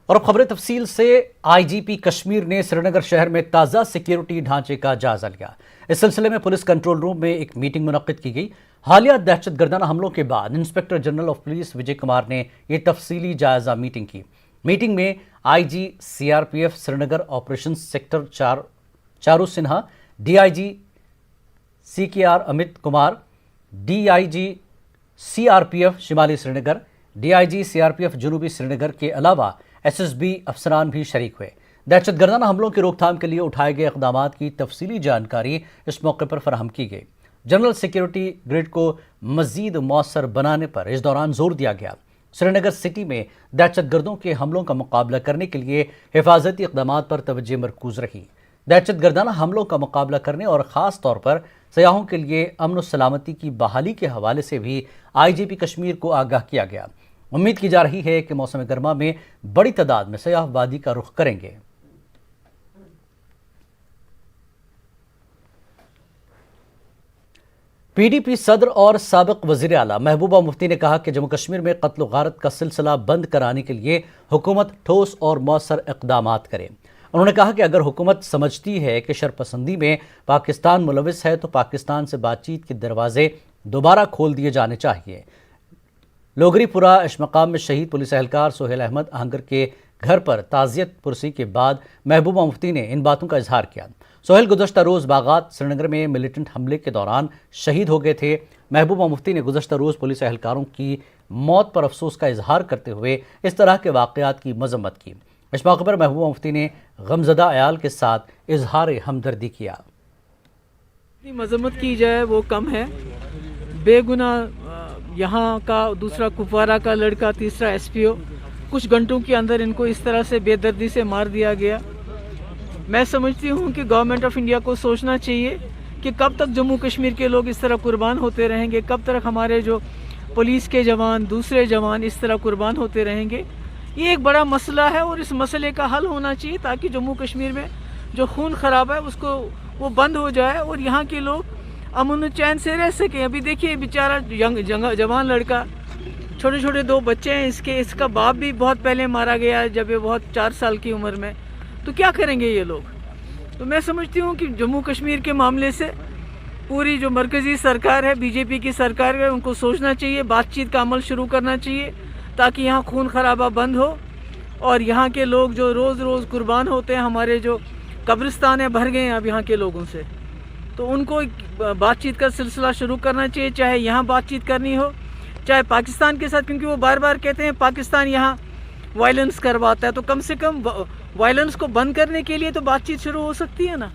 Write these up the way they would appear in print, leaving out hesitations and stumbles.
और अब खबरें तफसील से। आईजीपी कश्मीर ने श्रीनगर शहर में ताज़ा सिक्योरिटी ढांचे का जायजा लिया। इस सिलसिले में पुलिस कंट्रोल रूम में एक मीटिंग मुनक्किद की गई। हालिया दहशतगर्दाना हमलों के बाद inspector general of police Vijay Kumar ने यह तफसीली जायजा मीटिंग की। मीटिंग में IG CRPF Srinagar operation sector Charu Sinha, DIG CKR Amit Kumar, DIG CRPF शिमाली श्रीनगर, डीआईजी सीआरपीएफ जनूबी श्रीनगर के अलावा एसएसबी अफसरान भी शरीक हुए। दहशतगर्दाना हमलों की रोकथाम के लिए उठाए गए इक़दामात की तफसीली जानकारी इस मौके पर फराहम की गई। जनरल सिक्योरिटी ग्रिड को मजीद मौसर बनाने पर इस दौरान जोर दिया गया। श्रीनगर सिटी में दहशतगर्दों के हमलों का मुकाबला करने के लिए हिफाजती इक़दामात पर तवज्जो मरकूज रही। दहशतगर्दाना हमलों का मुकाबला करने और ख़ास तौर पर सयाहों के लिए अमन और सलामती की बहाली के हवाले से भी आईजीपी कश्मीर को आगाह किया गया। उम्मीद की जा रही है कि मौसम गर्मा में बड़ी तादाद में सयाह वादी का रुख करेंगे। पीडीपी सदर और साबिक वज़ीर आला महबूबा मुफ्ती ने कहा कि जम्मू कश्मीर में कत्ल गारत का सिलसिला बंद कराने के लिए हुकूमत ठोस और मौसर इक़दामात करे। उन्होंने कहा कि अगर हुकूमत समझती है कि शरपसंदी में पाकिस्तान मुलविस है तो पाकिस्तान से बातचीत के दरवाजे दोबारा खोल दिए जाने चाहिए। लोगरीपुरा इश्मकाम में शहीद पुलिस एहलकार सोहेल अहमद आहंगर के घर पर ताज़ियत पुरसी के बाद महबूबा मुफ्ती ने इन बातों का इजहार किया। सोहेल गुज़श्ता रोज़ बागात श्रीनगर में मिलिटेंट हमले के दौरान शहीद हो गए थे। महबूबा मुफ्ती ने गुज़श्ता रोज़ पुलिस एहलकारों की मौत पर अफसोस का इजहार करते हुए इस तरह के वाक़यात की मजम्मत की। इस मौके पर महबूबा मुफ्ती ने गमज़दा अयाल के साथ इजहार हमदर्दी किया। मजम्मत की जाए वो कम है। बेगुनाह यहाँ का दूसरा कुपवारा का लड़का, तीसरा एसपीओ, कुछ घंटों के अंदर इनको इस तरह से बेदर्दी से मार दिया गया। मैं समझती हूँ कि गवर्नमेंट ऑफ इंडिया को सोचना चाहिए कि कब तक जम्मू कश्मीर के लोग इस तरह कुर्बान होते रहेंगे, कब तक हमारे जो पुलिस के जवान, दूसरे जवान इस तरह कुर्बान होते रहेंगे। ये एक बड़ा मसला है और इस मसले का हल होना चाहिए ताकि जम्मू कश्मीर में जो खून खराब है उसको वो बंद हो जाए और यहाँ के लोग अमन चैन से रह सकें। अभी देखिए बेचारा जवान लड़का, छोटे छोटे 2 बच्चे हैं इसका बाप भी बहुत पहले मारा गया जब ये बहुत 4 साल की उम्र में। तो क्या करेंगे ये लोग? तो मैं समझती हूँ कि जम्मू कश्मीर के मामले से पूरी जो मरकज़ी सरकार है, बीजेपी की सरकार है, उनको सोचना चाहिए, बातचीत का अमल शुरू करना चाहिए ताकि यहाँ खून खराबा बंद हो और यहाँ के लोग जो रोज़ रोज़ कुर्बान होते हैं, हमारे जो कब्रिस्तान है भर गए हैं अब यहाँ के लोगों से, तो उनको बातचीत का सिलसिला शुरू करना चाहिए। चाहे यहाँ बातचीत करनी हो, चाहे पाकिस्तान के साथ, क्योंकि वो बार बार कहते हैं पाकिस्तान यहाँ वायलेंस करवाता है, तो कम से कम वायलेंस को बंद करने के लिए तो बातचीत शुरू हो सकती है ना।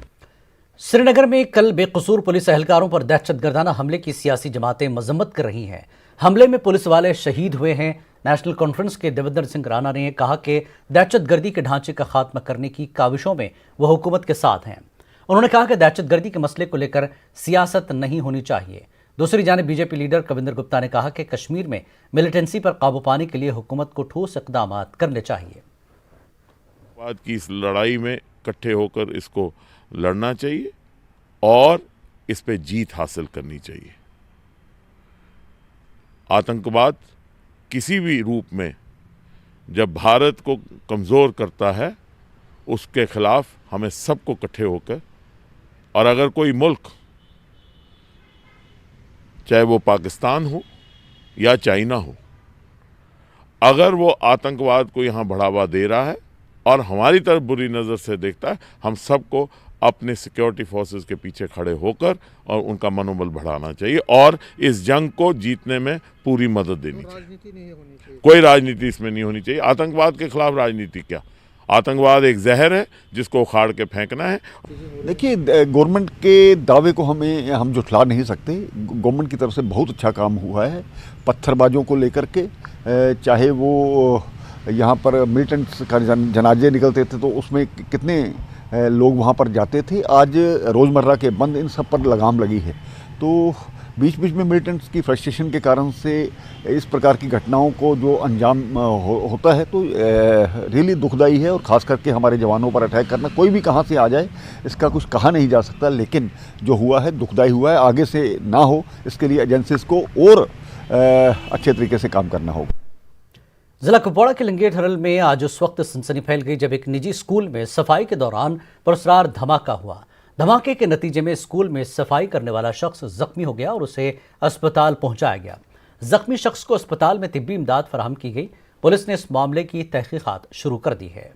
श्रीनगर में कल बेकसूर पुलिस एहलकारों पर दहशतगर्दाना हमले की सियासी जमातें मजम्मत कर रही हैं। हमले में पुलिस वाले शहीद हुए हैं। नेशनल कॉन्फ्रेंस के देवेंद्र सिंह राणा ने कहा कि दहशतगर्दी के ढांचे का खात्मा करने की काविशों में वह हुकूमत के साथ हैं। उन्होंने कहा कि दहशतगर्दी के मसले को लेकर सियासत नहीं होनी चाहिए। दूसरी जानिब बीजेपी लीडर कविंदर गुप्ता ने कहा कि कश्मीर में मिलिटेंसी पर काबू पाने के लिए हुकूमत को ठोस इक़दामात करने चाहिए। बाद की इस लड़ाई में इकट्ठे होकर इसको लड़ना चाहिए और इस पे जीत हासिल करनी चाहिए। आतंकवाद किसी भी रूप में जब भारत को कमज़ोर करता है उसके खिलाफ हमें सबको इकट्ठे होकर, और अगर कोई मुल्क, चाहे वो पाकिस्तान हो या चाइना हो, अगर वो आतंकवाद को यहाँ बढ़ावा दे रहा है और हमारी तरफ बुरी नज़र से देखता है, हम सबको अपने सिक्योरिटी फोर्सेस के पीछे खड़े होकर और उनका मनोबल बढ़ाना चाहिए और इस जंग को जीतने में पूरी मदद देनी चाहिए। कोई राजनीति इसमें नहीं होनी चाहिए। आतंकवाद के खिलाफ राजनीति क्या? आतंकवाद एक जहर है जिसको उखाड़ के फेंकना है। देखिए, गवर्नमेंट के दावे को हम झुठला नहीं सकते। गवर्नमेंट की तरफ से बहुत अच्छा काम हुआ है पत्थरबाजों को लेकर के। चाहे वो यहाँ पर मिलिटेंट्स का जनाजे निकलते थे तो उसमें कितने लोग वहाँ पर जाते थे। आज रोज़मर्रा के बंद, इन सब पर लगाम लगी है। तो बीच बीच में मिलिटेंट्स की फ्रस्ट्रेशन के कारण से इस प्रकार की घटनाओं को जो अंजाम होता है तो रियली दुखदाई है। और ख़ास करके हमारे जवानों पर अटैक करना, कोई भी कहाँ से आ जाए इसका कुछ कहा नहीं जा सकता, लेकिन जो हुआ है दुखदाई हुआ है। आगे से ना हो इसके लिए एजेंसीज को और अच्छे तरीके से काम करना होगा। जिला कुपवाड़ा के लंगेट हरल में आज उस वक्त सनसनी फैल गई जब एक निजी स्कूल में सफाई के दौरान पुरस्कार धमाका हुआ। धमाके के नतीजे में स्कूल में सफाई करने वाला शख्स जख्मी हो गया और उसे अस्पताल पहुंचाया गया। जख्मी शख्स को अस्पताल में तिब्बी इमदाद फराहम की गई। पुलिस ने इस मामले की तहकीकात शुरू कर दी है।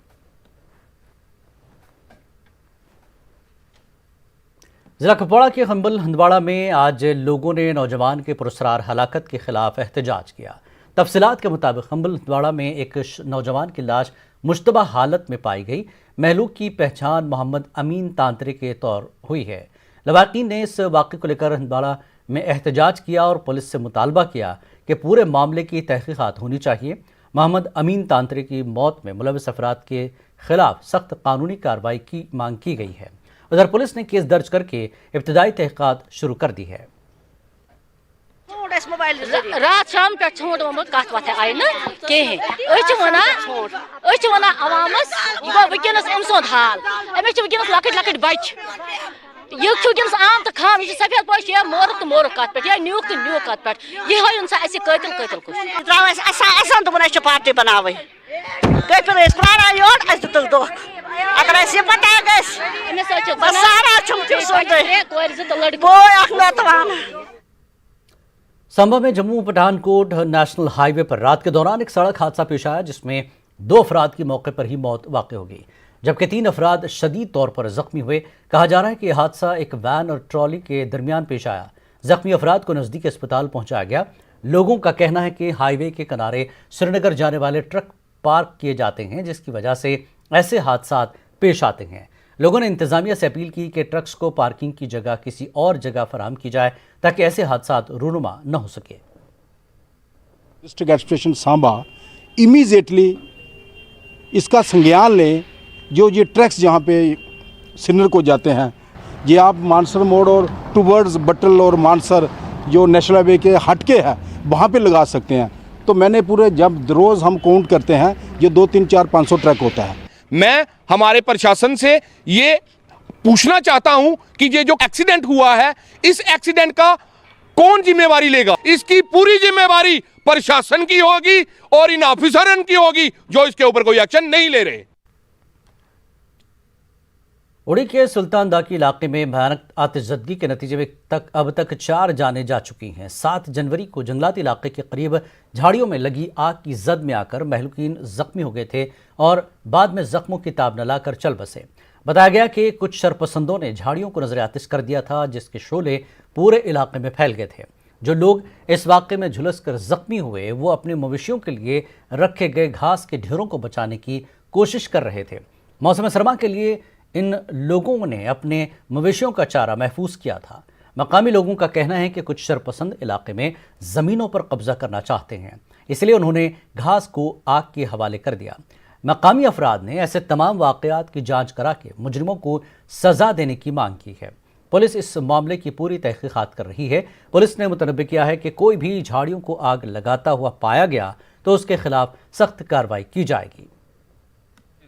जिला कुपवाड़ा के हम्बल हंदवाड़ा में आज लोगों ने नौजवान के पुरस्कार हलाकत के खिलाफ एहतजाज किया। तफसीलात के मुताबिक हम्बल हंदवाड़ा में एक नौजवान की लाश मुश्तबा हालत में पाई गई। महलूक की पहचान मोहम्मद अमीन तांत्रे के तौर हुई है। लवाकीन ने इस वाक़े को लेकर हंदवाड़ा में एहतजाज किया और पुलिस से मुतालबा किया कि पूरे मामले की तहकीकात होनी चाहिए। मोहम्मद अमीन तांत्रे की मौत में मुलविस अफराद के खिलाफ सख्त कानूनी कार्रवाई की मांग की गई है। उधर पुलिस ने केस दर्ज करके इब्तदाई तहकीकात शुरू कर दी है। रात शाम पे छोड़ कत वत आई ना कहें वन अवामस वनस अम सुंद हाल अमिस वनस लकट लकट बच यह वनस आम तो खाम यह सफेद पोश या मोरक तो मोरक कत पे या न्यूक तो न्यूक कत पे यह कतिल कतिल कुछ दोपन पार्टी बनावे कपिल प्राण योर दुतक दुख अगर यह पता संभव में जम्मू पठानकोट नेशनल हाईवे पर रात के दौरान एक सड़क हादसा पेश आया जिसमें 2 अफराद की मौके पर ही मौत वाक़ हो गई जबकि 3 अफराद शदीद तौर पर जख्मी हुए। कहा जा रहा है कि यह हादसा एक वैन और ट्रॉली के दरमियान पेश आया। जख्मी अफराद को नज़दीकी अस्पताल पहुंचाया गया। लोगों का कहना है कि हाईवे के किनारे श्रीनगर जाने वाले ट्रक पार्क किए जाते हैं जिसकी वजह से ऐसे हादसा पेश आते हैं। लोगों ने इंतजामिया से अपील की कि ट्रक्स को पार्किंग की जगह किसी और जगह फराहम की जाए ताकि ऐसे हादसा रूनुमा न हो सके। डिस्ट्रिक्ट एडमिनिस्ट्रेशन सांबा इमीडिएटली इसका संज्ञान लें। जो ये ट्रक्स जहाँ पे श्रीनगर को जाते हैं ये आप मानसर मोड़ और टूवर्ड्स बटल और मानसर जो नेशनल हाईवे के हटके हैं वहाँ पे लगा सकते हैं। तो मैंने पूरे जब रोज़ हम काउंट करते हैं ये 2, 3, 4, 500 ट्रक होता है। मैं हमारे प्रशासन से ये पूछना चाहता हूं कि ये जो एक्सीडेंट हुआ है इस एक्सीडेंट का कौन जिम्मेवारी लेगा। इसकी पूरी जिम्मेवारी प्रशासन की होगी और इन ऑफिसरन की होगी जो इसके ऊपर कोई एक्शन नहीं ले रहे। उड़ी के सुल्तान दाकी इलाके में भयानक आतिशज़दगी के नतीजे में अब तक 4 जानें जा चुकी हैं। 7 जनवरी को जंगलाती इलाके के करीब झाड़ियों में लगी आग की जद में आकर महलूकीन जख्मी हो गए थे और बाद में जख्मों की ताब न लाकर चल बसे। बताया गया कि कुछ शरपसंदों ने झाड़ियों को नजर आतिश कर दिया था जिसके शोले पूरे इलाके में फैल गए थे। जो लोग इस वाक़े में झुलस कर जख्मी हुए वो अपने मवेशियों के लिए रखे गए घास के ढेरों को बचाने की कोशिश कर रहे थे। मौसम सरमा के लिए इन लोगों ने अपने मवेशियों का चारा महफूज किया था। मकामी लोगों का कहना है कि कुछ शरपसंद इलाके में ज़मीनों पर कब्जा करना चाहते हैं, इसलिए उन्होंने घास को आग के हवाले कर दिया। मकामी अफराद ने ऐसे तमाम वाक़यात की जांच करा के मुजरिमों को सज़ा देने की मांग की है। पुलिस इस मामले की पूरी तहकीकात कर रही है। पुलिस ने मुतनब्बे किया है कि कोई भी झाड़ियों को आग लगाता हुआ पाया गया तो उसके खिलाफ सख्त कार्रवाई की जाएगी।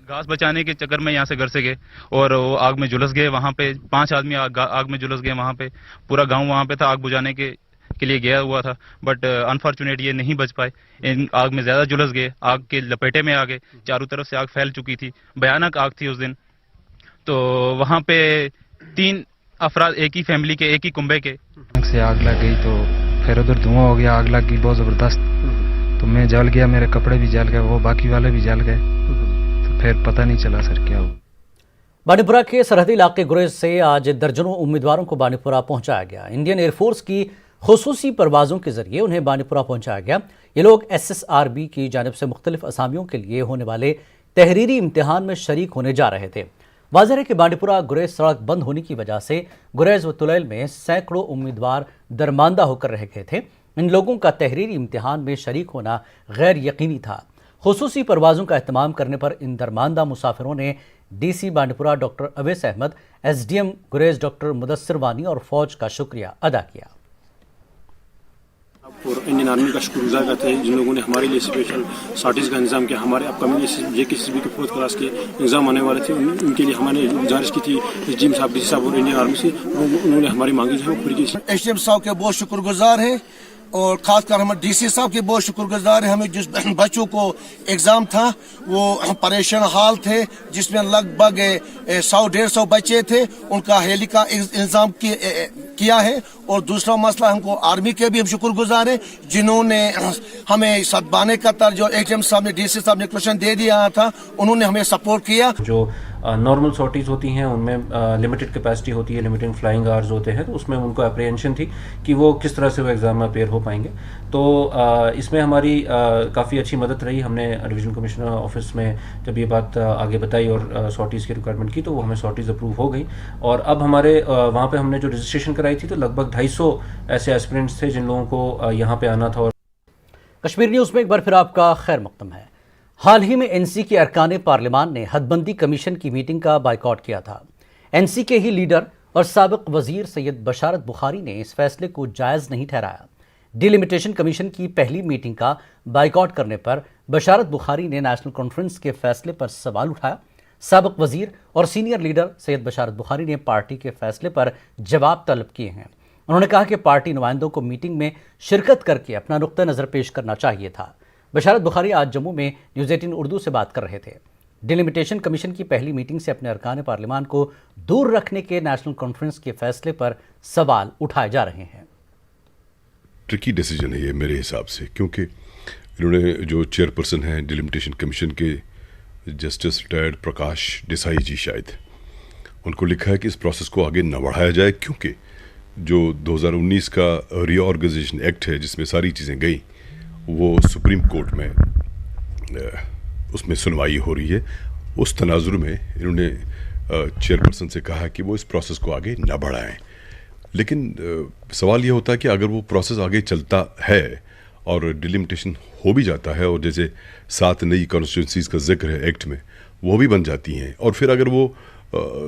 घास बचाने के चक्कर में यहाँ से घर से गए और वो आग में झुलस गए। वहाँ पे 5 आदमी आग में झुलस गए। वहाँ पे पूरा गांव वहाँ पे था, आग बुझाने के लिए गया हुआ था, बट अनफॉर्चुनेट ये नहीं बच पाए। इन आग में ज़्यादा झुलस गए, आग के लपेटे में आ गए। चारों तरफ से आग फैल चुकी थी, भयानक आग थी उस दिन। तो वहाँ पे 3 अफराद एक ही फैमिली के, एक ही कुंबे के से आग लग गई तो फिर उधर धुआं हो गया, आग लग गई बहुत ज़बरदस्त। तो मैं जल गया, मेरे कपड़े भी जल गए, वो बाकी वाले भी जल गए। फिर पता नहीं चला सर क्या हुआ। बानीपुरा के सरहदी इलाके गुरेज से आज दर्जनों उम्मीदवारों को बानीपुरा पहुंचाया गया। इंडियन एयरफोर्स की खुसूसी परवाजों के जरिए उन्हें बानीपुरा पहुंचाया गया। ये लोग SSRB की जानिब से मुख्तलिफ असामियों के लिए होने वाले तहरीरी इम्तिहान में शरीक होने जा रहे थे। वाज़ेह है कि बानीपुरा गुरेज सड़क बंद होने की वजह से गुरेज व तुलैल में सैकड़ों उम्मीदवार दरमानदा होकर रह गए थे। इन लोगों का तहरीरी इम्तिहान में शरीक होना गैर यकीनी था। खुसूसी परवाज़ों का एहतमाम करने पर इन दरमानदा मुसाफिरों ने DC Banipura doctor Awais Ahmad, SDM Gurez doctor Mudassir Wani और फौज का शुक्रिया अदा किया। और इंडियन आर्मी का शुक्रगुजार करते हैं जिन लोगों ने हमारे लिए स्पेशल सार्टिस का इंतजाम किया। हमारे अपकमिंग JKCB के 4th क्लास के एग्जाम आने वाले थे, उनके लिए हमने गुजारिश की थी SDM साहब, DC साहब और इंडियन आर्मी से, उन्होंने हमारी मांगी जो है वो पूरी की। SDM साहब के बहुत शुक्रगुजार है और खासकर हम डीसी साहब के बहुत शुक्रगुजार हैं। हमें जिस बच्चों को एग्ज़ाम था वो परेशान हाल थे, जिसमें लगभग 100-150 बच्चे थे, उनका हेली का इंतज़ाम किया है। और दूसरा मसला, हमको आर्मी के भी हम शुक्रगुजार हैं जिन्होंने हमें सदबाने का तर जो एचएम साहब ने, डीसी साहब ने क्वेश्चन दे दिया था, उन्होंने हमें सपोर्ट किया। जो नॉर्मल सॉर्टीज़ होती हैं उनमें लिमिटेड कैपेसिटी होती है, लिमिटेड फ्लाइंग आवर्स होते हैं, तो उसमें उनको अप्रीहेंशन थी कि वो किस तरह से वो एग्ज़ाम में अपेयर हो पाएंगे। तो इसमें हमारी काफ़ी अच्छी मदद रही। हमने डिवीजन कमिश्नर ऑफिस में जब ये बात आगे बताई और सॉर्टीज़ की रिक्वायरमेंट की तो वो हमें सॉर्टीज़ अप्रूव हो गई। और अब हमारे वहाँ पे हमने जो रजिस्ट्रेशन कराई थी तो लगभग 250 ऐसे एस्पिरेंट्स थे जिन लोगों को यहाँ पे आना था। कश्मीर न्यूज़ में एक बार फिर आपका खैर मक़दम है। हाल ही में एनसी के अरकान पार्लियामान ने हदबंदी कमीशन की मीटिंग का बायकॉट किया था। एनसी के ही लीडर और साबिक वजीर सैयद बशारत बुखारी ने इस फैसले को जायज़ नहीं ठहराया। डिलिमिटेशन कमीशन की पहली मीटिंग का बायकॉट करने पर बशारत बुखारी ने नेशनल कॉन्फ्रेंस के फैसले पर सवाल उठाया। साबिक वजीर और सीनियर लीडर सैयद बशारत बुखारी ने पार्टी के फैसले पर जवाब तलब किए हैं। उन्होंने कहा कि पार्टी नुमाइंदों को मीटिंग में शिरकत करके अपना नुक्ता नज़र पेश करना चाहिए था। बशारत बुखारी आज जम्मू में न्यूज़ 18 उर्दू से बात कर रहे थे। डिलिमिटेशन कमीशन की पहली मीटिंग से अपने अरकान पार्लियामान को दूर रखने के नेशनल कॉन्फ्रेंस के फैसले पर सवाल उठाए जा रहे हैं। ट्रिकी डिसीजन है ये मेरे हिसाब से, क्योंकि इन्होंने जो चेयरपर्सन हैं डिलिमिटेशन कमीशन के जस्टिस रिटायर्ड प्रकाश देसाई जी, शायद उनको लिखा है कि इस प्रोसेस को आगे न बढ़ाया जाए, क्योंकि जो 2019 का रीऑर्गेनाइजेशन एक्ट है जिसमें सारी चीज़ें गई वो सुप्रीम कोर्ट में उसमें सुनवाई हो रही है। उस तनाजुर में इन्होंने चेयरपर्सन से कहा कि वो इस प्रोसेस को आगे न बढ़ाएं। लेकिन सवाल ये होता है कि अगर वो प्रोसेस आगे चलता है और डिलिमिटेशन हो भी जाता है और जैसे 7 नई कॉन्स्टिट्यूंसीज का जिक्र है एक्ट में, वो भी बन जाती हैं, और फिर अगर वो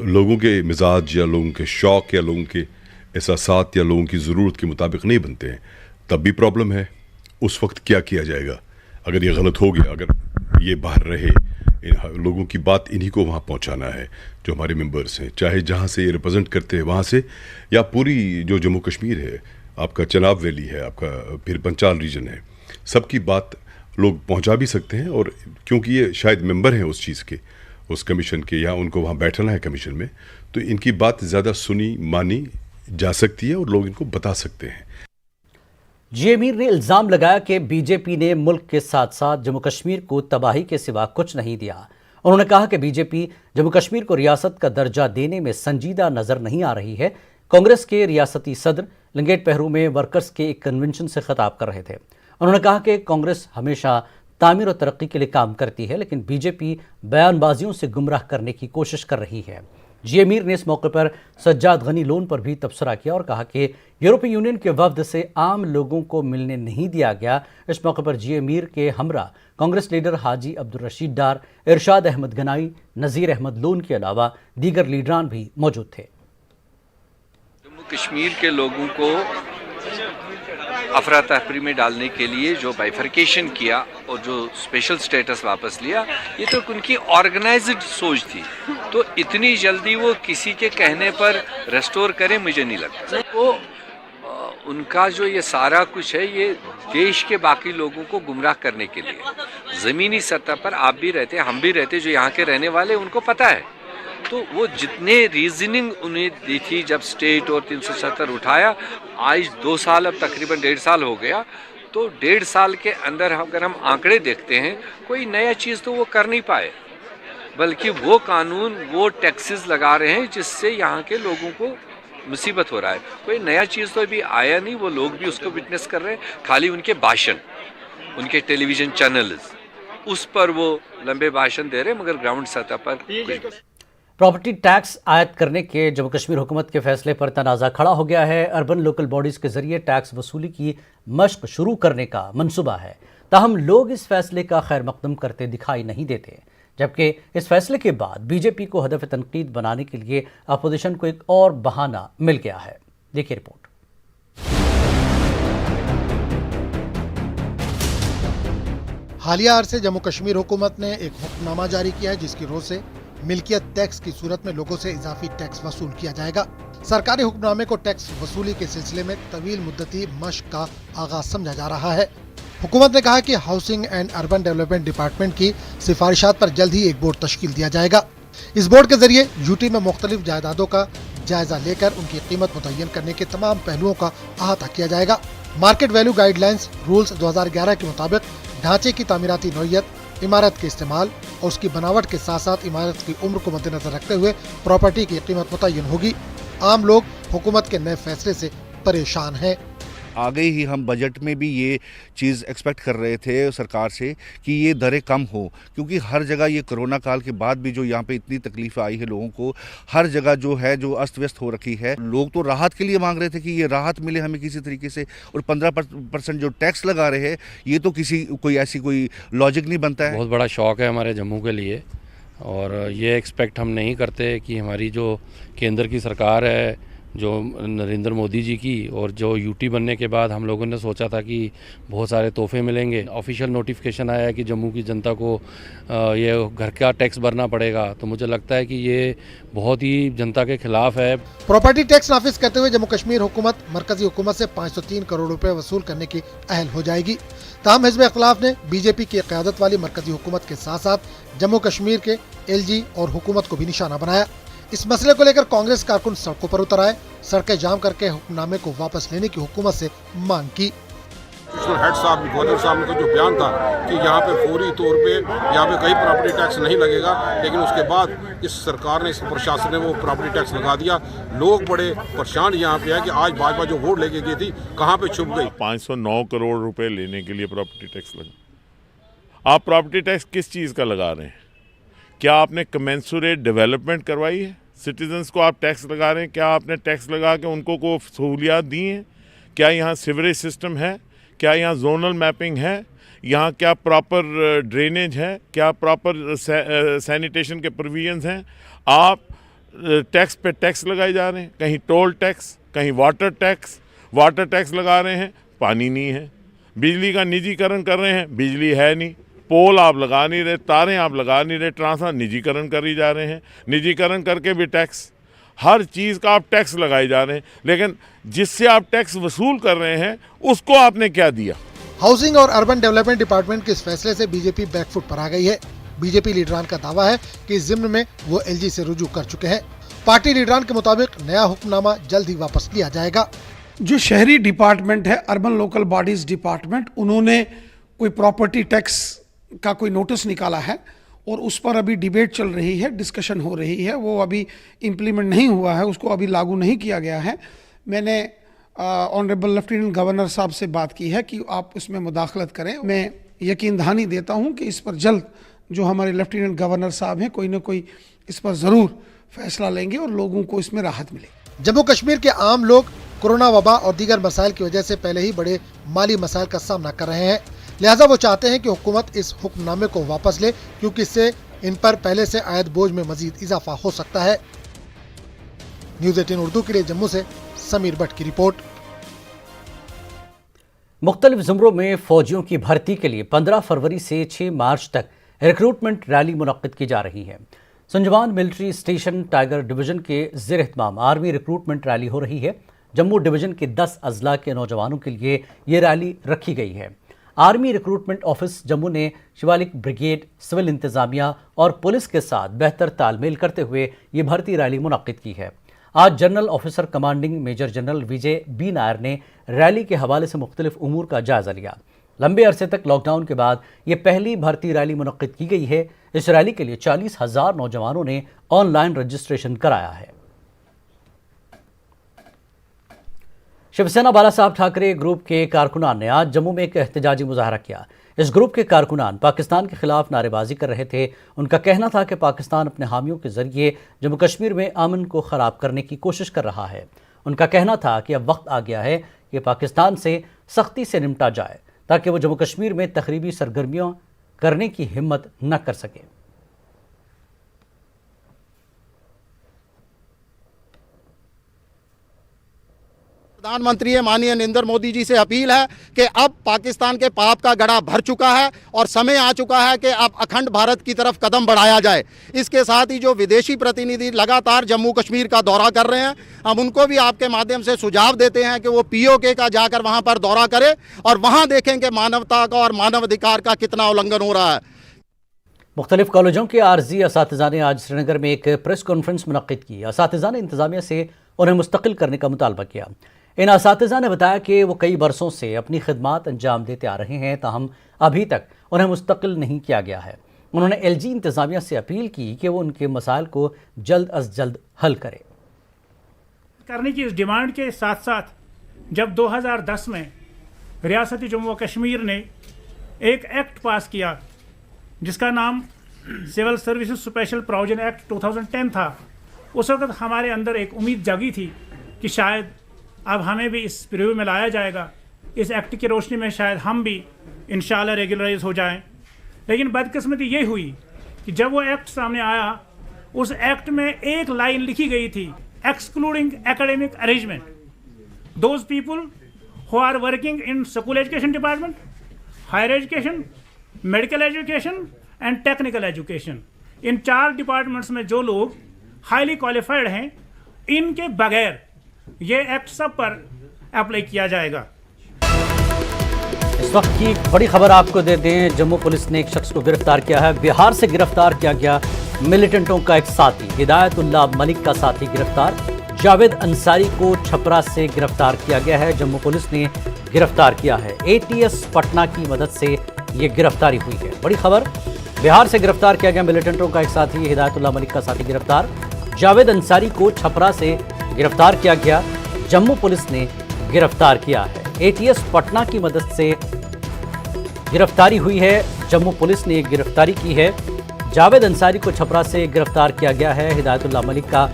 लोगों के मिजाज या लोगों के शौक़ या लोगों के एहसासात या लोगों की ज़रूरत के मुताबिक नहीं बनते हैं, तब भी प्रॉब्लम है। उस वक्त क्या किया जाएगा अगर ये गलत हो गया, अगर ये बाहर रहे, लोगों की बात इन्हीं को वहाँ पहुँचाना है जो हमारे मेंबर्स हैं, चाहे जहाँ से ये रिप्रेजेंट करते हैं वहाँ से, या पूरी जो जम्मू कश्मीर है, आपका चनाब वैली है, आपका फिर पंचाल रीजन है, सबकी बात लोग पहुँचा भी सकते हैं। और क्योंकि ये शायद मेंबर हैं उस चीज़ के, उस कमीशन के, या उनको वहाँ बैठना है कमीशन में, तो इनकी बात ज़्यादा सुनी मानी जा सकती है और लोग इनको बता सकते हैं। जेमीर ने इल्ज़ाम लगाया कि बीजेपी ने मुल्क के साथ साथ जम्मू कश्मीर को तबाही के सिवा कुछ नहीं दिया। उन्होंने कहा कि बीजेपी जम्मू कश्मीर को रियासत का दर्जा देने में संजीदा नज़र नहीं आ रही है। कांग्रेस के रियासती सदर लंगेट पहरू में वर्कर्स के एक कन्वेंशन से खिताब कर रहे थे। उन्होंने कहा कि कांग्रेस हमेशा तामीर और तरक्की के लिए काम करती है, लेकिन बीजेपी बयानबाजियों से गुमराह करने की कोशिश कर रही है। जेमीर ने इस मौके पर सज्जाद गनी लोन पर भी तबसरा किया और कहा कि यूरोपीय यूनियन के वफद से आम लोगों को मिलने नहीं दिया गया। इस मौके पर जेमीर के हमरा कांग्रेस लीडर हाजी अब्दुल रशीद डार, इरशाद अहमद गनाई, नज़ीर अहमद लोन के अलावा दीगर लीडरान भी मौजूद थे। जम्मू कश्मीर के लोगों को अफरा तफरी में डालने के लिए जो बाइफर्केशन किया और जो स्पेशल स्टेटस वापस लिया, ये तो उनकी ऑर्गेनाइज्ड सोच थी। तो इतनी जल्दी वो किसी के कहने पर रेस्टोर करें, मुझे नहीं लगता। वो उनका जो ये सारा कुछ है, ये देश के बाकी लोगों को गुमराह करने के लिए। ज़मीनी सतह पर आप भी रहते, हम भी रहते, जो यहाँ के रहने वाले उनको पता है। तो वो जितने रीजनिंग उन्हें दी थी जब स्टेट और 370 उठाया, आज 2 साल, अब तकरीबन 1.5 साल हो गया, तो 1.5 साल के अंदर अगर हम आंकड़े देखते हैं, कोई नया चीज़ तो वो कर नहीं पाए, बल्कि वो कानून, वो टैक्सेस लगा रहे हैं जिससे यहाँ के लोगों को मुसीबत हो रहा है। कोई नया चीज़ तो अभी आया नहीं, वो लोग भी उसको विटनेस कर रहे हैं। खाली उनके भाषण, उनके टेलीविज़न चैनल्स, उस पर वो लंबे भाषण दे रहे हैं, मगर ग्राउंड सतह पर प्रॉपर्टी टैक्स आयद करने के जम्मू कश्मीर हुकूमत के फैसले पर तनाज़ा खड़ा हो गया है। अर्बन लोकल बॉडीज़ के जरिए टैक्स वसूली की मश्क शुरू करने का मंसूबा है, ताहम लोग इस फैसले का खैर मकदम करते दिखाई नहीं देते। जबकि इस फैसले के बाद बीजेपी को हदफ तनकीद बनाने के लिए अपोजिशन को एक और बहाना मिल गया है। देखिए रिपोर्ट। हालिया अरसे जम्मू कश्मीर हुकूमत ने एक हुक्मनामा जारी किया है जिसकी रोज से मिल्कियत टैक्स की सूरत में लोगों से इजाफी टैक्स वसूल किया जाएगा। सरकारी हुक्मनामे को टैक्स वसूली के सिलसिले में तवील मुद्दती मशक का आगाज समझा जा रहा है। हुकूमत ने कहा कि housing and urban development department की सिफारिशात पर जल्द ही एक बोर्ड तश्कील दिया जाएगा। इस बोर्ड के जरिए यूटी में मुख्तलिफ जायदादों का जायजा लेकर उनकी कीमत मुतय्यन करने के तमाम पहलुओं का अहाता किया जाएगा। मार्केट वैल्यू गाइडलाइंस रूल्स 2011 के मुताबिक ढांचे की तामीराती नौइयत, इमारत के इस्तेमाल और उसकी बनावट के साथ साथ इमारत की उम्र को मद्देनजर रखते हुए प्रॉपर्टी की कीमत मुतय्यन होगी। आम लोग हुकूमत के नए फैसले से परेशान हैं। आगे ही हम बजट में भी ये चीज़ एक्सपेक्ट कर रहे थे सरकार से कि ये दरें कम हो, क्योंकि हर जगह ये कोरोना काल के बाद भी जो यहाँ पे इतनी तकलीफ आई है लोगों को, हर जगह जो है जो अस्त व्यस्त हो रखी है। लोग तो राहत के लिए मांग रहे थे कि ये राहत मिले हमें किसी तरीके से, और 15% जो टैक्स लगा रहे हैं ये तो कोई ऐसी कोई लॉजिक नहीं बनता है। बहुत बड़ा शौक है हमारे जम्मू के लिए, और ये एक्सपेक्ट हम नहीं करते कि हमारी जो केंद्र की सरकार है, जो नरेंद्र मोदी जी की, और जो यूटी बनने के बाद हम लोगों ने सोचा था कि बहुत सारे तोहफे मिलेंगे। ऑफिशियल नोटिफिकेशन आया है कि जम्मू की जनता को ये घर का टैक्स भरना पड़ेगा, तो मुझे लगता है कि ये बहुत ही जनता के खिलाफ है। प्रॉपर्टी टैक्स नाफिज करते हुए जम्मू कश्मीर हुकूमत मरकजी हुकूमत से 503 करोड़ रुपए वसूल करने की अहल हो जाएगी। ताहम हिज़्ब इख्तिलाफ ने बीजेपी की क़यादत वाली मरकजी हुकूमत के साथ साथ जम्मू कश्मीर के एलजी और हुकूमत को भी निशाना बनाया। इस मसले को लेकर कांग्रेस कारकुन सड़कों पर उतर आए, सड़कें जाम करके हुक्मनामे को वापस लेने की हुकूमत से मांग की। हेड साहब, गवर्नर साहब का जो बयान था कि यहाँ पे फौरी तौर पे यहाँ पे कहीं प्रॉपर्टी टैक्स नहीं लगेगा, लेकिन उसके बाद इस सरकार ने, इस प्रशासन ने वो प्रॉपर्टी टैक्स लगा दिया। लोग बड़े परेशान यहाँ पे है कि आज भाजपा जो वोट लेके गई थी कहाँ पे छुप गई। 509 करोड़ रुपए लेने के लिए प्रॉपर्टी टैक्स लगा। आप प्रॉपर्टी टैक्स किस चीज़ का लगा रहे हैं? क्या आपने कमेंसुरेट डेवलपमेंट करवाई है? सिटीजन्स को आप टैक्स लगा रहे हैं, क्या आपने टैक्स लगा के उनको को सहूलियात दी हैं? क्या यहाँ सीवरेज सिस्टम है? क्या यहाँ जोनल मैपिंग है? यहाँ क्या प्रॉपर ड्रेनेज है? क्या प्रॉपर सैनिटेशन के प्रोविजंस हैं? आप टैक्स पे टैक्स लगाए जा रहे हैं, कहीं टोल टैक्स, कहीं वाटर टैक्स लगा रहे हैं, पानी नहीं है। बिजली का निजीकरण कर रहे हैं, बिजली है नहीं। पोल आप लगा नहीं रहे, तारें आप लगा नहीं रहे, ट्रांसफार्मर निजीकरण करी जा रहे हैं, निजीकरण करके भी टैक्स, हर चीज़ का आप टैक्स लगाए जा रहे हैं, लेकिन जिससे आप टैक्स वसूल कर रहे हैं उसको आपने क्या दिया? हाउसिंग और अर्बन डेवलपमेंट डिपार्टमेंट के इस फैसले से बीजेपी बैकफुट पर आ गई है। बीजेपी लीडरान का दावा है कि इस जिम्न में वो एलजी से रुजू कर चुके हैं। पार्टी लीडरान के मुताबिक नया हुक्मनामा जल्द ही वापस लिया जाएगा। जो शहरी डिपार्टमेंट है, अर्बन लोकल बॉडीज डिपार्टमेंट, उन्होंने कोई प्रॉपर्टी टैक्स का कोई नोटिस निकाला है और उस पर अभी डिबेट चल रही है, डिस्कशन हो रही है। वो अभी इम्प्लीमेंट नहीं हुआ है, उसको अभी लागू नहीं किया गया है। मैंने ऑनरेबल लेफ्टिनेंट गवर्नर साहब से बात की है कि आप इसमें मुदाखलत करें। मैं यकीन दहानी देता हूं कि इस पर जल्द जो हमारे लेफ्टिनेंट गवर्नर साहब हैं कोई ना कोई इस पर ज़रूर फैसला लेंगे और लोगों को इसमें राहत मिलेगी। जम्मू कश्मीर के आम लोग कोरोना वबा और दीगर मसाइल की वजह से पहले ही बड़े माली मसाइल का सामना कर रहे हैं, लिहाजा वो चाहते हैं कि हुकूमत इस हुक्मनामे को वापस ले, क्योंकि इससे इन पर पहले से आयद बोझ में मजीद इजाफा हो सकता है। न्यूज़ 18 उर्दू के लिए जम्मू से समीर भट्ट की रिपोर्ट। मुख्तलिफ ज़ुमरों में फौजियों की भर्ती के लिए 15 फरवरी से 6 मार्च तक रिक्रूटमेंट रैली मुनक्किद की जा रही है। संजवान मिलिट्री स्टेशन टाइगर डिवीजन के ज़ेर एहतमाम आर्मी रिक्रूटमेंट रैली हो रही है। जम्मू डिवीजन के 10 अजला के नौजवानों के लिए ये रैली रखी गई है। आर्मी रिक्रूटमेंट ऑफिस जम्मू ने शिवालिक ब्रिगेड, सिविल इंतजामिया और पुलिस के साथ बेहतर तालमेल करते हुए ये भर्ती रैली मुनक्किद की है। आज general officer commanding major general Vijay B Nair ने रैली के हवाले से मुख्तलिफ उमूर का जायजा लिया। लंबे अरसे तक लॉकडाउन के बाद ये पहली भर्ती रैली मुनक्किद की गई है। इस रैली के लिए 40,000 नौजवानों ने ऑनलाइन रजिस्ट्रेशन कराया है। शिवसेना बाला साहब ठाकरे ग्रुप के कारकुनान ने आज जम्मू में एक एहतजाजी मुजाहरा किया। इस ग्रुप के कारकुनान पाकिस्तान के खिलाफ नारेबाजी कर रहे थे। उनका कहना था कि पाकिस्तान अपने हामियों के जरिए जम्मू कश्मीर में अमन को ख़राब करने की कोशिश कर रहा है। उनका कहना था कि अब वक्त आ गया है कि पाकिस्तान से सख्ती से निपटा जाए ताकि वो जम्मू कश्मीर में तखरीबी सरगर्मियाँ करने की हिम्मत न कर सके। प्रधानमंत्री माननीय नरेंद्र मोदी जी से अपील है कि अब पाकिस्तान के पाप का गड़ा भर चुका है और समय आ चुका है कि अब अखंड भारत की तरफ कदम बढ़ाया जाए। इसके साथ ही जो विदेशी प्रतिनिधि लगातार जम्मू कश्मीर का दौरा कर रहे हैं, हम उनको भी आपके माध्यम से सुझाव देते हैं कि वो POK का जाकर वहां पर दौरा करें और वहां देखें कि मानवता का और मानवाधिकार का कितना उल्लंघन हो रहा है। मुख्तलिफ कॉलेजों के आर्जी असातिज़ा ने आज श्रीनगर में एक प्रेस कॉन्फ्रेंस मुनक्किद की। असातिज़ा ने इंतज़ामिया से उन्हें मुस्तकिल करने का मुतालबा किया। इन असातिज़ा ने बताया कि वो कई बरसों से अपनी खिदमात अंजाम देते आ रहे हैं, ताहम अभी तक उन्हें मुस्तकिल नहीं किया गया है। उन्होंने LG इंतज़ामिया से अपील की कि वो उनके मसाइल को जल्द अज जल्द हल करे। करने की इस डिमांड के साथ साथ जब 2010 में रियासती जम्मू कश्मीर ने एक एक्ट पास किया जिसका नाम civil services special provision act 2010 था, उस वक्त हमारे अंदर एक उम्मीद जागी थी कि शायद अब हमें भी इस रिव्यू में लाया जाएगा, इस एक्ट की रोशनी में शायद हम भी इंशाल्लाह रेगुलराइज हो जाएं। लेकिन बदकिस्मती ये हुई कि जब वो एक्ट सामने आया, उस एक्ट में एक लाइन लिखी गई थी, excluding academic arrangement those people who are working in school education department, higher education, medical education and technical education. इन 4 डिपार्टमेंट्स में जो लोग हाईली क्वालिफाइड हैं, इनके बगैर ये एक्ट सब पर अप्लाई किया जाएगा। इस वक्त की एक बड़ी खबर आपको दे दें, जम्मू पुलिस ने एक शख्स को गिरफ्तार किया है। बिहार से गिरफ्तार किया गया मिलिटेंटों का एक साथी हिदायतुल्लाह मलिक का साथी गिरफ्तार। जावेद अंसारी को छपरा से गिरफ्तार किया गया है। जम्मू पुलिस ने गिरफ्तार किया है। ATS पटना की मदद से ये गिरफ्तारी हुई है। बड़ी खबर, बिहार से गिरफ्तार किया गया मिलिटेंटों का एक साथी हिदायतुल्लाह मलिक का साथी गिरफ्तार। जावेद अंसारी को छपरा से गिरफ्तार किया गया, जम्मू पुलिस ने गिरफ्तार किया है। ATS पटना की मदद से गिरफ्तारी हुई है, जम्मू पुलिस ने गिरफ्तारी की है। जावेद अंसारी को छपरा से गिरफ्तार किया गया है, हिदायतुल्लाह मलिक का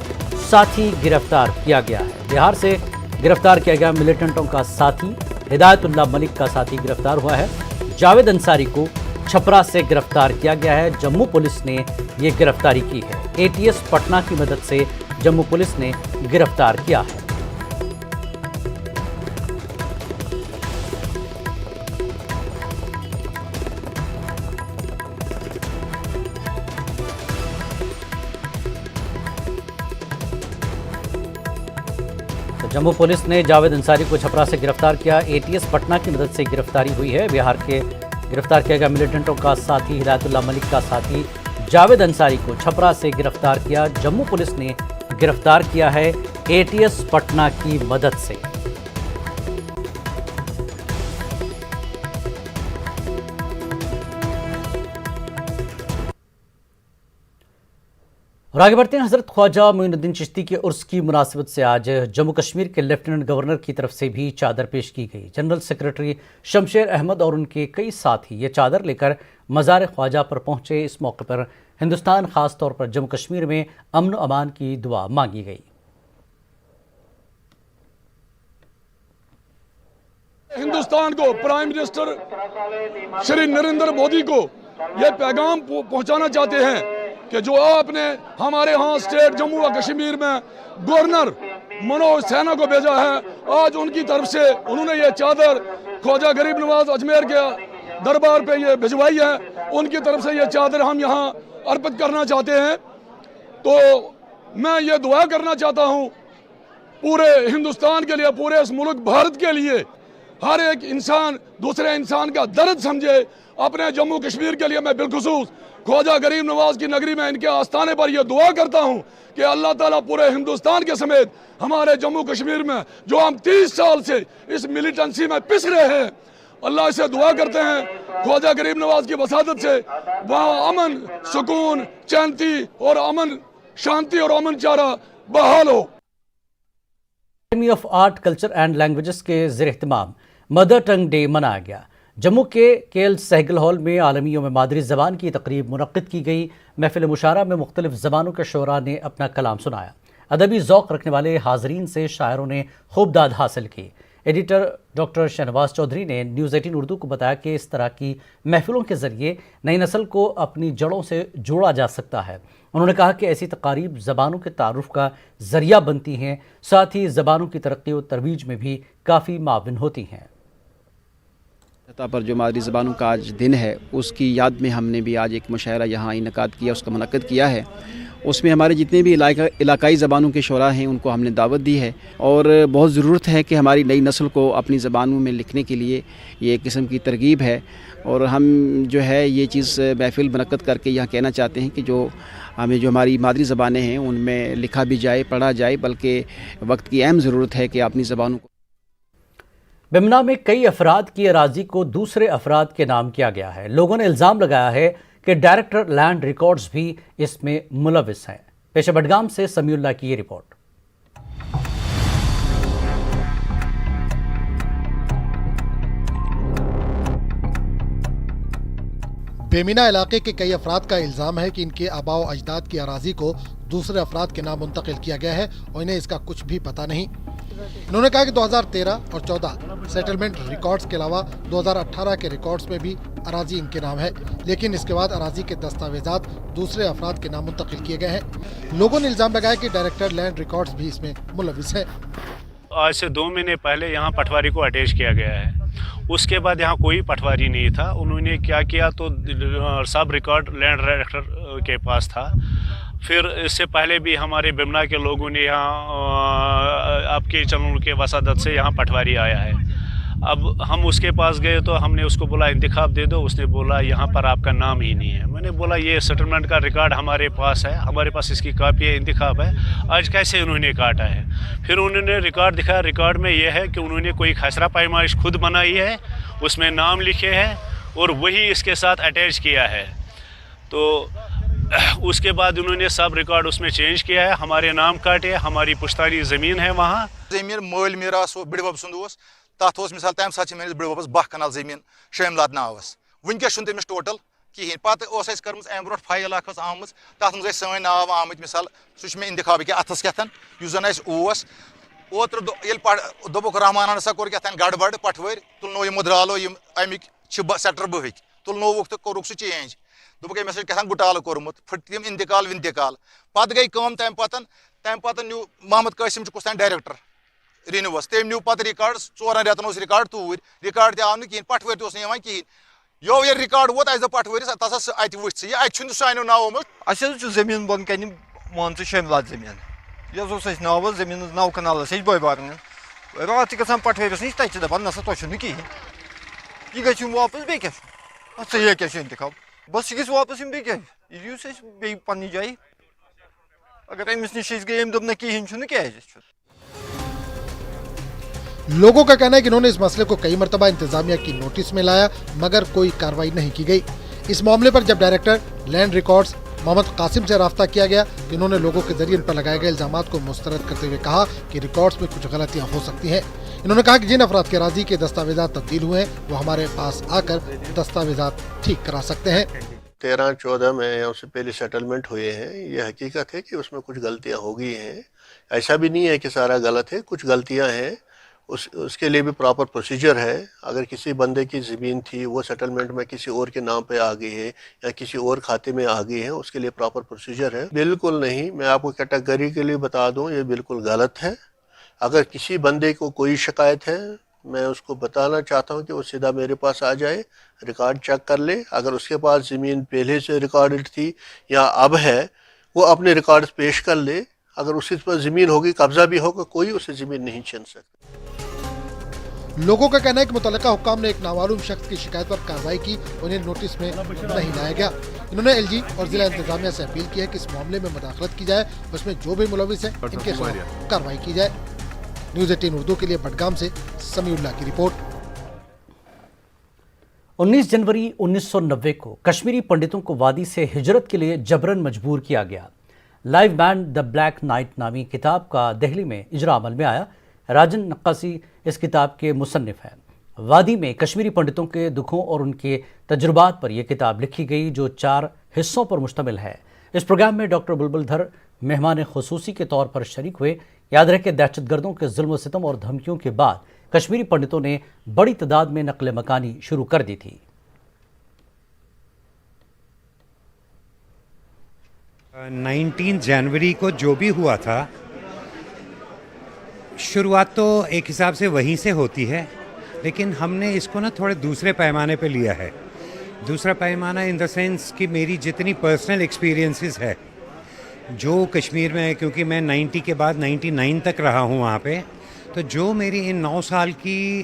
साथी गिरफ्तार किया गया है। बिहार से गिरफ्तार किया गया मिलिटेंटों का साथी हिदायतुल्लाह मलिक का साथी गिरफ्तार हुआ है। जावेद अंसारी को छपरा से गिरफ्तार किया गया है, जम्मू पुलिस ने ये गिरफ्तारी की है। ATS पटना की मदद से जम्मू पुलिस ने गिरफ्तार किया है। तो जम्मू पुलिस ने जावेद अंसारी को छपरा से गिरफ्तार किया, ATS पटना की मदद से गिरफ्तारी हुई है। बिहार के गिरफ्तार किया गया मिलिटेंटों का साथी हिदायतुल्लाह मलिक का साथी जावेद अंसारी को छपरा से गिरफ्तार किया, जम्मू पुलिस ने गिरफ्तार किया है ATS पटना की मदद से। और आगे बढ़ते हैं। हज़रत ख्वाजा मोइनुद्दीन चिश्ती के उर्स की मुनासिबत से आज जम्मू कश्मीर के लेफ्टिनेंट गवर्नर की तरफ से भी चादर पेश की गई। जनरल सेक्रेटरी शमशेर अहमद और उनके कई साथी ये चादर लेकर मज़ार ख्वाजा पर पहुंचे। इस मौके पर हिंदुस्तान, ख़ास तौर पर जम्मू कश्मीर में अमन व अमान की दुआ मांगी गई। हिंदुस्तान को, प्राइम मिनिस्टर श्री नरेंद्र मोदी को ये पैगाम पहुंचाना चाहते हैं कि जो आपने हमारे यहाँ स्टेट जम्मू व कश्मीर में गवर्नर मनोज सिन्हा को भेजा है, आज उनकी तरफ से उन्होंने ये चादर ख्वाजा गरीब नवाज अजमेर के दरबार पे ये भिजवाई है। उनकी तरफ से ये चादर हम यहाँ अर्पित करना चाहते हैं। तो मैं ये दुआ करना चाहता हूँ पूरे हिंदुस्तान के लिए, पूरे इस मुल्क भारत के लिए, हर एक इंसान दूसरे इंसान का दर्द समझे। अपने जम्मू कश्मीर के लिए मैं बिलखुसूस ख्वाजा गरीब नवाज की नगरी में इनके आस्थाने पर यह दुआ करता हूं कि अल्लाह ताला पूरे हिंदुस्तान के समेत हमारे जम्मू कश्मीर में जो हम 30 साल से इस मिलिटेंसी में पिस रहे हैं, अल्लाह से दुआ करते हैं ख्वाजा गरीब नवाज की वसादत से वहाँ अमन, सुकून, शांति और अमन चारा बहाल हो। Academy of art, culture and languages के ज़ेर एहतमाम मदर टंग डे मनाया गया। जम्मू के KL सहगल हॉल में आलमी यौम मादरी ज़बान की तकरीब मुनक़्क़िद की गई। महफिल मुशारा में मुख्तलिफ ज़बानों के शोरा ने अपना कलाम सुनाया। अदबी ज़ौक़ रखने वाले हाज़रीन से शायरों ने खूब दाद हासिल की। एडिटर डॉक्टर शहनवाज चौधरी ने न्यूज़ 18 उर्दू को बताया कि इस तरह की महफिलों के ज़रिए नई नस्ल को अपनी जड़ों से जोड़ा जा सकता है। उन्होंने कहा कि ऐसी तकारीब ज़बानों के तारुफ का ज़रिया बनती हैं, साथ ही ज़बानों की तरक्की और तरवीज में भी काफ़ी माविन होती हैं। पर जो मादरी ज़बानों का आज दिन है, उसकी याद में हमने भी आज एक मुशायरा यहाँ इनकाद किया, उसका मुनक़्क़द किया है। उसमें हमारे जितने भी इलाकाई ज़बानों के शोरा हैं उनको हमने दावत दी है और बहुत ज़रूरत है कि हमारी नई नस्ल को अपनी ज़बानों में लिखने के लिए ये एक किस्म की तरगीब है। और हम जो है ये चीज़ महफिल मुनक़्क़द करके यहाँ कहना चाहते हैं कि जो हमें जो हमारी मादरी ज़बानें हैं उनमें लिखा भी जाए, पढ़ा जाए, बल्कि वक्त की अहम ज़रूरत है कि अपनी ज़बानों को। बिमना में कई अफराद की अराजी को दूसरे अफराद के नाम किया गया है। लोगों ने इल्ज़ाम लगाया है कि डायरेक्टर लैंड रिकॉर्ड्स भी इसमें मुलविस हैं। पेश बडगाम से समीउल्लाह की ये रिपोर्ट। बेमिना इलाके के कई अफराद का इल्जाम है कि इनके आबाओ अजदाद की अराजी को दूसरे अफराद के नाम मुंतकिल किया गया है और इन्हें इसका कुछ भी पता नहीं। इन्होंने कहा कि 2013 और 14 सेटलमेंट रिकॉर्ड्स के अलावा 2018 के रिकॉर्ड्स में भी अराजी इनके नाम है, लेकिन इसके बाद अराजी के दस्तावेजात दूसरे अफराद के नाम मुंतकिल किए गए हैं। लोगों ने इल्जाम लगाया कि डायरेक्टर लैंड रिकॉर्ड्स भी इसमें मुलविस है। आज से 2 महीने पहले यहाँ पटवारी को अटैच किया गया है, उसके बाद यहाँ कोई पटवारी नहीं था। उन्होंने क्या किया तो सब रिकॉर्ड लैंड डायरेक्टर के पास था। फिर इससे पहले भी हमारे बिमना के लोगों ने यहाँ आपके चैनल के वसादत से यहाँ पटवारी आया है। अब हम उसके पास गए तो हमने उसको बोला इंतखाब दे दो, उसने बोला यहाँ पर आपका नाम ही नहीं है। मैंने बोला ये सेटलमेंट का रिकॉर्ड हमारे पास है, हमारे पास इसकी कापी है, इंतखाब है, आज कैसे उन्होंने काटा है। फिर उन्होंने रिकॉर्ड दिखाया, रिकॉर्ड में यह है कि उन्होंने कोई खसरा पैमाइश खुद बनाई है, उसमें नाम लिखे हैं और वही इसके साथ अटैच किया है। तो उसके बाद उन्होंने सब रिकॉर्ड उसमें चेंज किया है, हमारे नाम काटे, हमारी पुश्तानी ज़मीन है वहाँ। ज़मीन मोल मीरास बड़बब सुंद तथ मिसाल तम सात मेरे बड़बस 12 कनाल ज़मीन शमलात नावस वनकस तमिस टोटल कहें पे कर अम ब्रो फाइल आम तथ मज सन नाव आमत मिसाल सह इंतखाब क्या अथस क्या जन ओत्र दोपुक रहमान हसा कोर क्या गड़बड़ पटवर तुलनो यमो द्रालो अमिक सेक्टर बहक तुलनोवुक तो कोरुक सह चेंज दोपुक मे क्या गुटाल कोर्मुत फट तम इंतकाल विंतकाल पे गई तम पत न्यू मोहम्मद कासिम कुछ तान डायरेक्टर रिन्यूवस तम न्यू पे रिकॉर्ड 4 रेतन रिकॉर्ड तूर रिकॉर्ड तह आव कहें पटवर तह कहें यो ये रिकॉर्ड वोत अस पटवर तस अत वो सानो नाव अस जमीन बन कन मान शमलात जमीन यह नाव जमीन 9 कनाल बोय बारन रात ग पटवरस नश तक दपान नसा तुम कहें यह गई वापस बे क्या इंतखाब बस यह वापस बे क्या बे पन्नी जाए अगर अमिस नश गए अम दोप कहें क्या। लोगों का कहना है कि इन्होंने इस मसले को कई मरतबा इंतजामिया की नोटिस में लाया मगर कोई कार्रवाई नहीं की गई। इस मामले पर जब director land records Mohammad Qasim से राब्ता किया गया तो इन्होंने लोगों के जरिए इन पर लगाए गए इल्जामात को मुस्तरद करते हुए कहा कि रिकॉर्ड्स में कुछ गलतियां हो सकती हैं। इन्होंने कहा कि जिन अफराद के राजी के दस्तावेजात तब्दील हुए हैं वो हमारे पास आकर दस्तावेजात ठीक करा सकते हैं। 13-14 में उससे पहले सेटलमेंट हुए हैं, ये हकीकत है कि उसमें कुछ गलतियां हो गई हैं। ऐसा भी नहीं है कि सारा गलत है, कुछ गलतियां हैं, उसके लिए भी प्रॉपर प्रोसीजर है। अगर किसी बंदे की ज़मीन थी वो सेटलमेंट में किसी और के नाम पे आ गई है या किसी और खाते में आ गई है, उसके लिए प्रॉपर प्रोसीजर है। बिल्कुल नहीं, मैं आपको कैटेगरी के लिए बता दूं, ये बिल्कुल गलत है। अगर किसी बंदे को कोई शिकायत है मैं उसको बताना चाहता हूं कि वो सीधा मेरे पास आ जाए, रिकॉर्ड चेक कर ले। अगर उसके पास ज़मीन पहले से रिकॉर्डेड थी या अब है वो अपने रिकॉर्ड्स पेश कर ले। अगर उसी पर ज़मीन होगी, कब्जा भी होगा, कोई उसे ज़मीन नहीं छीन सकता। लोगों का कहना है कि मुतल्लिका हुक्काम ने एक नामालूम शख्स की शिकायत पर कार्रवाई की, उन्हें नोटिस में नहीं लाया गया। इन्होंने एलजी और जिला इंतजामिया से अपील की है कि इस मामले में मुदाखलत की जाए, उसमें जो भी मुलविस है इनके खिलाफ कार्रवाई की जाए। न्यूज़ 18 उर्दू के लिए बडगाम से समीउल्लाह की रिपोर्ट। 19 जनवरी 1990 को कश्मीरी पंडितों को वादी से हिजरत के लिए जबरन मजबूर किया गया। Live band the black night नामी किताब का दिल्ली में इजरा अमल में आया। राजन नक्कासी इस किताब के मुसन्निफ हैं। वादी में कश्मीरी पंडितों के दुखों और उनके तजुर्बात पर यह किताब लिखी गई जो 4 हिस्सों पर मुश्तमिल है। इस प्रोग्राम में डॉक्टर बुलबुल धर मेहमान खुसूसी के तौर पर शरीक हुए। याद रहे कि दहशतगर्दों के जुल्म सितम और धमकियों के बाद कश्मीरी पंडितों ने बड़ी तादाद में नकल मकानी शुरू कर दी थी। 19 जनवरी को जो भी हुआ था, शुरुआत तो एक हिसाब से वहीं से होती है, लेकिन हमने इसको ना थोड़े दूसरे पैमाने पे लिया है। दूसरा पैमाना इन द सेंस कि मेरी जितनी पर्सनल एक्सपीरियंसेस है जो कश्मीर में है, क्योंकि मैं 90 के बाद 99 तक रहा हूँ वहाँ पे, तो जो मेरी इन 9 साल की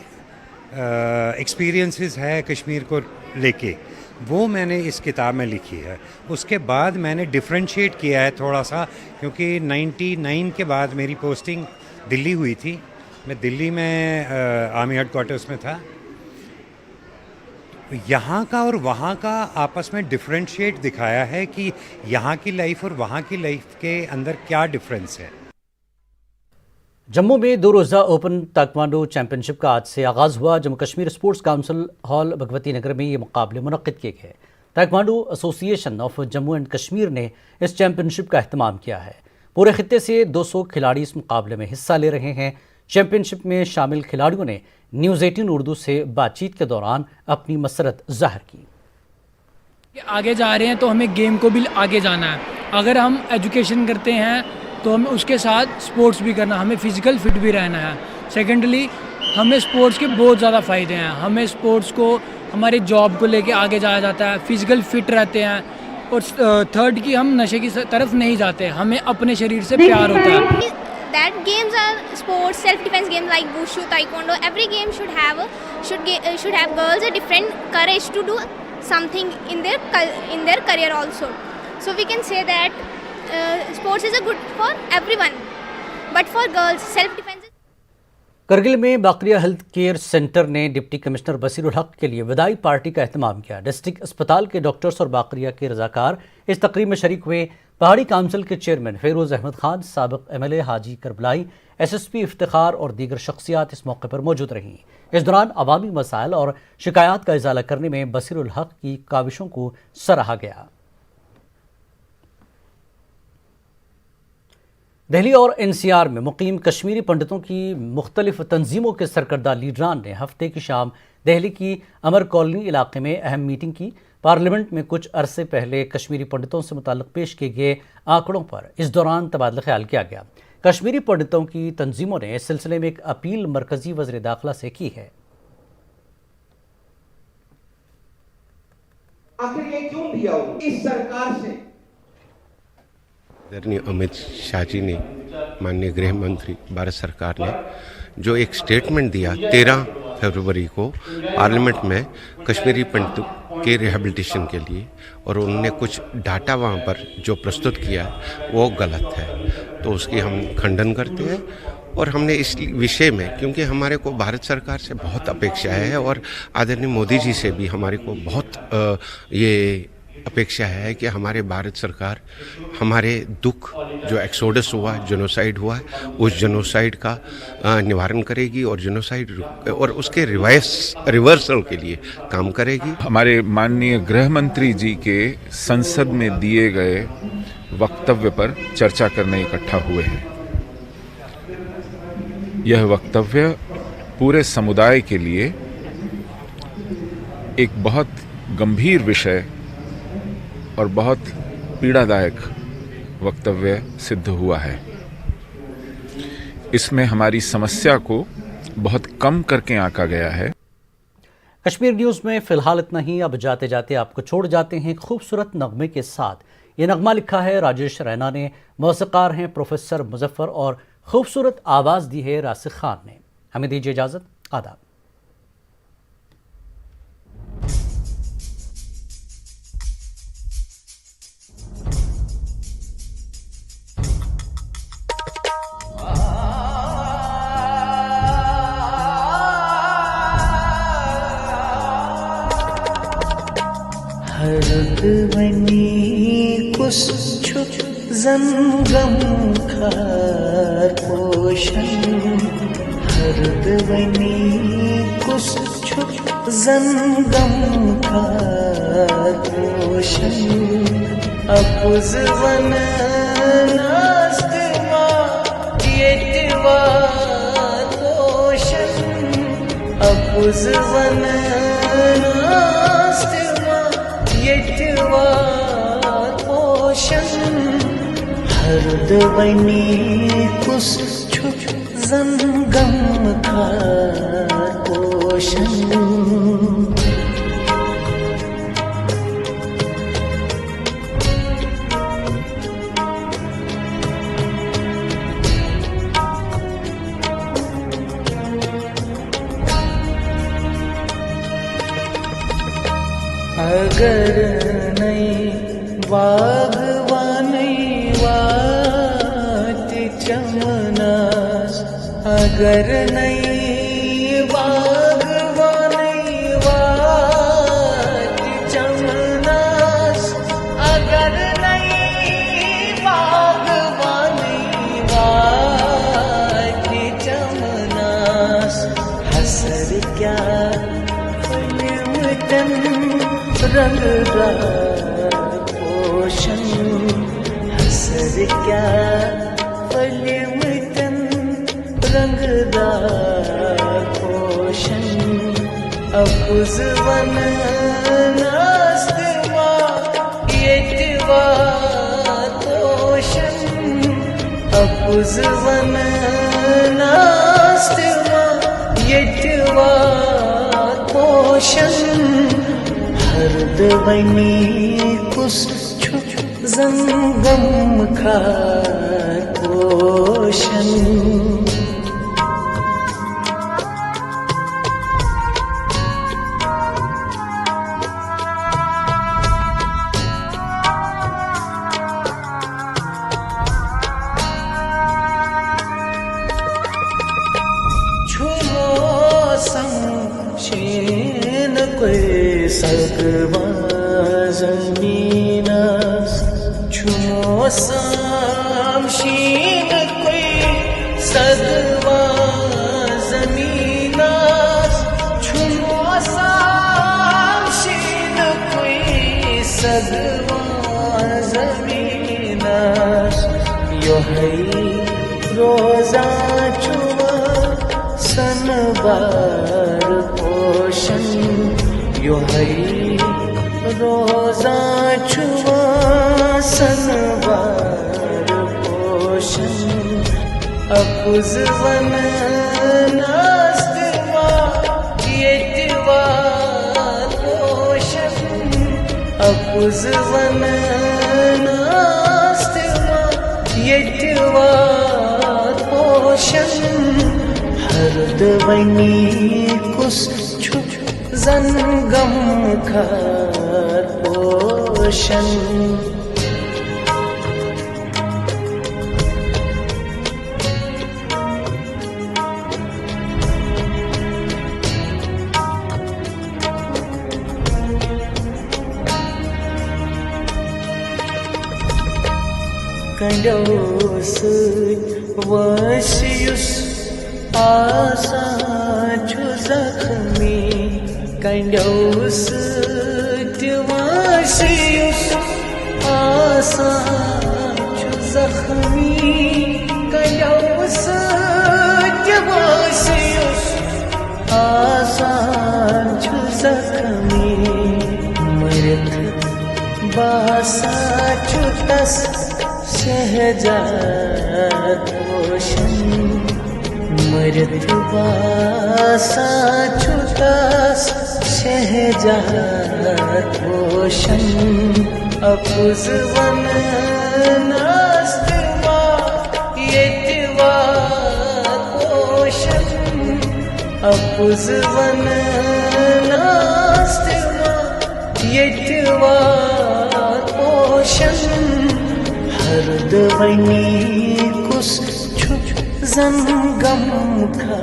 एक्सपीरियंसेस है कश्मीर को लेके, वो मैंने इस किताब में लिखी है। उसके बाद मैंने डिफरेंशिएट किया है थोड़ा सा, क्योंकि 99 के बाद मेरी पोस्टिंग दिल्ली हुई थी। मैं दिल्ली में आर्मी हेडक्वार्टर्स में था। यहाँ का और वहाँ का आपस में डिफरेंशिएट दिखाया है कि यहाँ की लाइफ और वहाँ की लाइफ के अंदर क्या डिफरेंस है। जम्मू में 2 रोज़ा ओपन ताइक्वांडो चैंपियनशिप का आज से आगाज़ हुआ। Jammu Kashmir sports council hall Bhagwati Nagar में ये मुकाबले मुनक्किद किए गए। Taekwondo association of Jammu and Kashmir ने इस चैंपियनशिप का अहतमाम किया है। पूरे खित्ते से 200 खिलाड़ी इस मुकाबले में हिस्सा ले रहे हैं। चैंपियनशिप में शामिल खिलाड़ियों ने न्यूज़ 18 उर्दू से बातचीत के दौरान अपनी मसरत जाहिर की। आगे जा रहे हैं तो हमें गेम को भी आगे जाना है। अगर हम एजुकेशन करते हैं तो हमें उसके साथ स्पोर्ट्स भी करना, हमें फिजिकल फिट भी रहना है। सेकेंडली हमें स्पोर्ट्स के बहुत ज़्यादा फ़ायदे हैं। हमें स्पोर्ट्स को हमारे जॉब को लेके आगे जाया जाता है, फिजिकल फिट रहते हैं। और थर्ड की हम नशे की तरफ नहीं जाते, हमें अपने शरीर से प्यार होता है। That games are sports, self-defense games like wushu, taekwondo. Every game should have girls a different courage to do something in their career also. So we can say that sports is a good for everyone, but for girls, self-defense. Kargil में बाकरिया health care centre ने deputy commissioner बसीरुल हक के लिए विदाई party का एहतमाम किया। District अस्पताल के डॉक्टर्स और बाकरिया के रजाकार इस तकरीब में शरीक हुए। पहाड़ी काउंसिल के चेयरमैन फेरोज अहमद खान, साबिक एमएलए हाजी करबलाई, एसएसपी इफ्तिखार और दीगर शख्सियात इस मौके पर मौजूद रहीं। इस दौरान अवामी मसाइल और शिकायत का इजाला करने में बसीरुल हक की काविशों को सराहा गया। दिल्ली और एनसीआर में मुकीम कश्मीरी पंडितों की मुख्तलिफ तंजीमों के सरकर्दा लीडरान ने हफ्ते की शाम दिल्ली की अमर कॉलोनी इलाके में अहम मीटिंग की। पार्लियामेंट में कुछ अरसे पहले कश्मीरी पंडितों से मुताल्लिक पेश किए गए आंकड़ों पर इस दौरान तबादला ख्याल किया गया। कश्मीरी पंडितों की तंजीमों ने इस सिलसिले में एक अपील मरकजी वज़ीर दाखिला से की है। आखिर ये क्यों दिया इस सरकार से? आदरणीय अमित शाह जी ने, माननीय गृह मंत्री भारत सरकार ने जो एक स्टेटमेंट दिया 13 फरवरी को पार्लियामेंट में कश्मीरी पंडितों के रिहेबिलिटेशन के लिए, और उन्होंने कुछ डाटा वहाँ पर जो प्रस्तुत किया वो गलत है, तो उसकी हम खंडन करते हैं। और हमने इस विषय में, क्योंकि हमारे को भारत सरकार से बहुत अपेक्षाएं है और आदरणीय मोदी जी से भी हमारे को बहुत ये अपेक्षा है कि हमारे भारत सरकार हमारे दुख जो एक्सोडस हुआ, जेनोसाइड हुआ, उस जेनोसाइड का निवारण करेगी और जेनोसाइड और उसके रिवर्सल के लिए काम करेगी। हमारे माननीय गृह मंत्री जी के संसद में दिए गए वक्तव्य पर चर्चा करने इकट्ठा हुए हैं। यह वक्तव्य पूरे समुदाय के लिए एक बहुत गंभीर विषय और बहुत पीड़ादायक वक्तव्य सिद्ध हुआ है। इसमें हमारी समस्या को बहुत कम करके आंका गया है। कश्मीर न्यूज़ में फिलहाल इतना ही। अब जाते जाते आपको छोड़ जाते हैं खूबसूरत नगमे के साथ। ये नगमा लिखा है राजेश रैना ने, मौसीकार हैं प्रोफेसर मुजफ्फर और खूबसूरत आवाज़ दी है रासिक खान ने। हमें दीजिए इजाज़त। आदाब। हरदवनी कुछ छुप जंगम खार पोशन, हरदवनी कुछ छुप जंगम खार पोशन, अपुजवन नास्तमा येटवा पोशन, अपुजवन नास्तिमा येटवा पोषण हरद बनी कुस छुप जंगम का पोषण अगर नहीं बागवानी वाट चमनास अगर नहीं बागवानी वाट चमनास अगर नहीं बागवानी वाट चमनास हसर क्या फिल्म रंगदार पोषण हसर क्या फलिमतन रंगदार पोषण अपुजवन नास्तिमा येटवा पोषण अपुजवन नास्तिमा येटवा पोषण हरद बनी कुस छुप जंगम का पोषण छुमो संशेन कोई सगवा जमीनास छुमो सामशीन कोई सगवा जमीनास छुमो सामशीन कोई सगवा जमीनास यो है रोजा छुआ सनबार पोषण यो है रोजा छुआ सनबार पोषण अपुजवन नास्तिमा येटवा पोषण अपुजवन नास्तिमा येटवा पोषण हरद बनी कुस छुप जंगम का पोषण कंडोस वशियुस आसान छु जख्मी कंडोस वशियुस आसान छु जख्मी कंडोस वशियुस आसान छु जख्मी मृत बासा छु तस शहजाद पोषण मृत बासा छु तस शहजाद पोषण अपुजवन नास्तिमा येटवा पोषण अपुजवन नास्तिमा येटवा पोषण हरद बनी कुस छुप जंगम का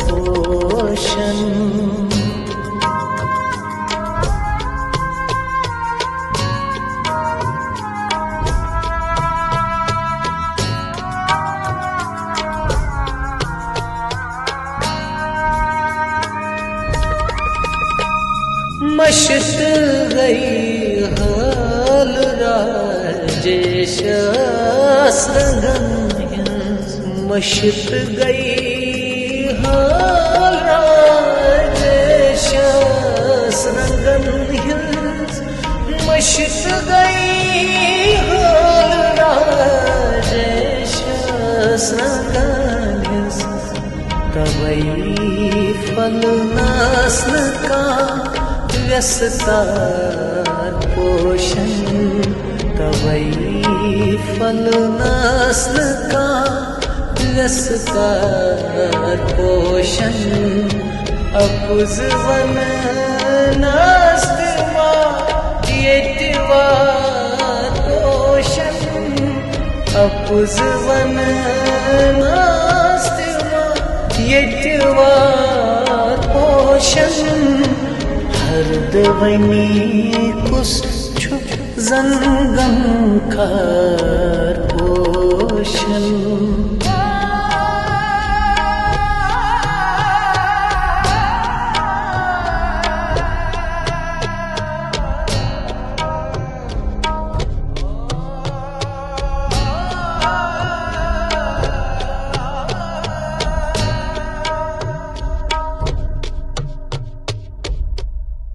पोषण मशत गई हाल राजेश मशत गई हाल शस रंगन हिंस मशित गई हाल राजेश रंगन हिंस तवई फल नास्न का व्यस्तार पोषण तवई फल नास्न का व्यस्तार पोषण अपुज वन नास्तिमा येतिवार पोषण अपुज वन नास्तिमा येतिवार पोषण हरदवनी कुस छुप जंगम खार पोषण